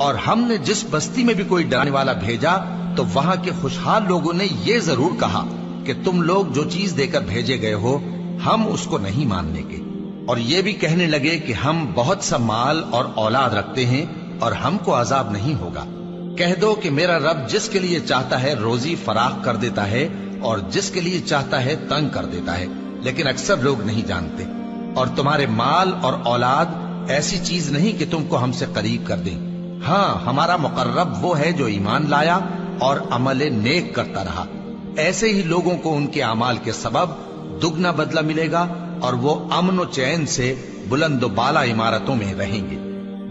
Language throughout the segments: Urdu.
اور ہم نے جس بستی میں بھی کوئی ڈرانے والا بھیجا تو وہاں کے خوشحال لوگوں نے یہ ضرور کہا کہ تم لوگ جو چیز دے کر بھیجے گئے ہو ہم اس کو نہیں ماننے گے، اور یہ بھی کہنے لگے کہ ہم بہت سا مال اور اولاد رکھتے ہیں اور ہم کو عذاب نہیں ہوگا۔ کہہ دو کہ میرا رب جس کے لیے چاہتا ہے روزی فراخ کر دیتا ہے اور جس کے لیے چاہتا ہے تنگ کر دیتا ہے، لیکن اکثر لوگ نہیں جانتے۔ اور تمہارے مال اور اولاد ایسی چیز نہیں کہ تم کو ہم سے قریب کر دیں، ہاں ہمارا مقرب وہ ہے جو ایمان لایا اور عمل نیک کرتا رہا، ایسے ہی لوگوں کو ان کے اعمال کے سبب دگنا بدلہ ملے گا اور وہ امن و چین سے بلند و بالا عمارتوں میں رہیں گے۔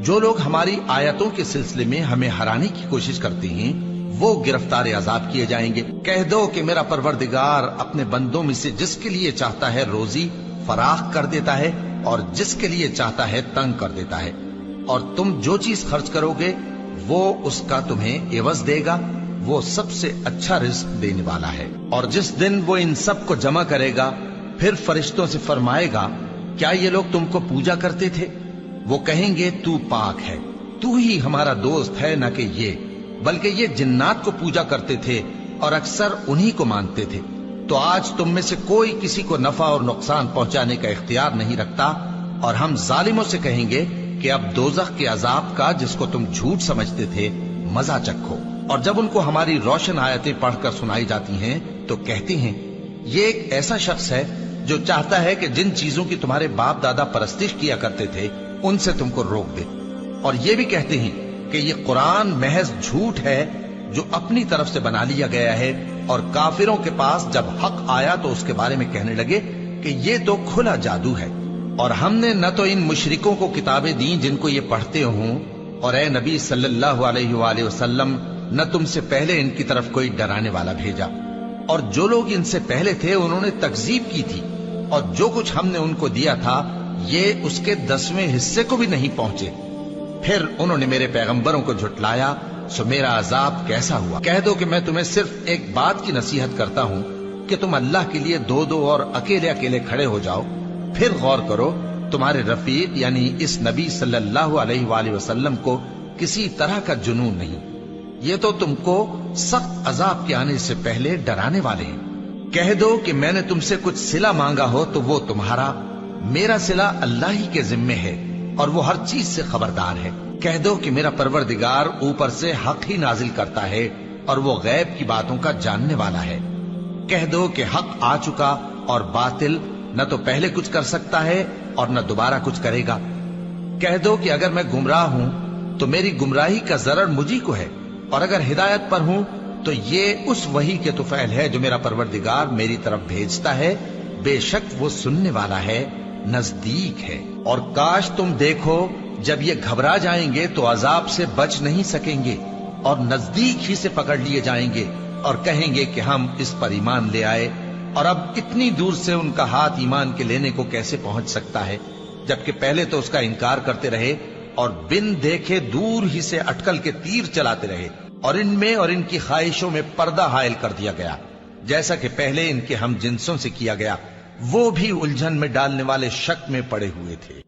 جو لوگ ہماری آیتوں کے سلسلے میں ہمیں ہرانے کی کوشش کرتے ہیں وہ گرفتار عذاب کیے جائیں گے۔ کہہ دو کہ میرا پروردگار اپنے بندوں میں سے جس کے لیے چاہتا ہے روزی فراخ کر دیتا ہے اور جس کے لیے چاہتا ہے تنگ کر دیتا ہے، اور تم جو چیز خرچ کرو گے وہ اس کا تمہیں عوض دے گا، وہ سب سے اچھا رزق دینے والا ہے۔ اور جس دن وہ ان سب کو جمع کرے گا پھر فرشتوں سے فرمائے گا کیا یہ لوگ تم کو پوجا کرتے تھے؟ وہ کہیں گے تو پاک ہے، تو ہی ہمارا دوست ہے، نہ کہ یہ، بلکہ یہ جنات کو پوجا کرتے تھے اور اکثر انہی کو مانتے تھے۔ تو آج تم میں سے کوئی کسی کو نفع اور نقصان پہنچانے کا اختیار نہیں رکھتا، اور ہم ظالموں سے کہیں گے کہ اب دوزخ کے عذاب کا جس کو تم جھوٹ سمجھتے تھے مزہ چکھو۔ اور جب ان کو ہماری روشن آیتیں پڑھ کر سنائی جاتی ہیں تو کہتے ہیں یہ ایک ایسا شخص ہے جو چاہتا ہے کہ جن چیزوں کی تمہارے باپ دادا پرستش کیا کرتے تھے ان سے تم کو روک دے، اور یہ بھی کہتے ہیں کہ یہ قرآن محض جھوٹ ہے جو اپنی طرف سے بنا لیا گیا ہے، اور کافروں کے پاس جب حق آیا تو اس کے بارے میں کہنے لگے کہ یہ تو کھلا جادو ہے۔ اور ہم نے نہ تو ان مشرکوں کو کتابیں دیں جن کو یہ پڑھتے ہوں، اور اے نبی صلی اللہ علیہ وآلہ وسلم نہ تم سے پہلے ان کی طرف کوئی ڈرانے والا بھیجا، اور جو لوگ ان سے پہلے تھے انہوں نے تکذیب کی تھی، اور جو کچھ ہم نے ان کو دیا تھا یہ اس کے 10ویں حصے کو بھی نہیں پہنچے۔ پھر انہوں نے میرے پیغمبروں کو جھٹلایا، سو میرا عذاب کیسا ہوا۔ کہہ دو کہ میں تمہیں صرف ایک بات کی نصیحت کرتا ہوں کہ تم اللہ کے لیے دو دو اور اکیلے اکیلے کھڑے ہو جاؤ، پھر غور کرو تمہارے رفیق یعنی اس نبی صلی اللہ علیہ وآلہ وسلم کو کسی طرح کا جنون نہیں، یہ تو تم کو سخت عذاب کے آنے سے پہلے ڈرانے والے ہیں۔ کہہ دو کہ میں نے تم سے کچھ صلہ مانگا ہو تو وہ تمہارا، میرا صلہ اللہ ہی کے ذمے ہے اور وہ ہر چیز سے خبردار ہے۔ کہہ دو کہ میرا پروردگار اوپر سے حق ہی نازل کرتا ہے اور وہ غیب کی باتوں کا جاننے والا ہے۔ کہہ دو کہ حق آ چکا اور باطل نہ تو پہلے کچھ کر سکتا ہے اور نہ دوبارہ کچھ کرے گا۔ کہہ دو کہ اگر میں گمراہ ہوں تو میری گمراہی کا ضرر مجھی کو ہے، اور اگر ہدایت پر ہوں تو یہ اس وحی کے طفیل ہے جو میرا پروردگار میری طرف بھیجتا ہے، بے شک وہ سننے والا ہے، نزدیک ہے۔ اور کاش تم دیکھو جب یہ گھبرا جائیں گے تو عذاب سے بچ نہیں سکیں گے اور نزدیک ہی سے پکڑ لیے جائیں گے اور کہیں گے کہ ہم اس پر ایمان لے آئے، اور اب اتنی دور سے ان کا ہاتھ ایمان کے لینے کو کیسے پہنچ سکتا ہے، جبکہ پہلے تو اس کا انکار کرتے رہے اور بن دیکھے دور ہی سے اٹکل کے تیر چلاتے رہے، اور ان میں اور ان کی خواہشوں میں پردہ حائل کر دیا گیا جیسا کہ پہلے ان کے ہم جنسوں سے کیا گیا، وہ بھی الجھن میں ڈالنے والے شک میں پڑے ہوئے تھے۔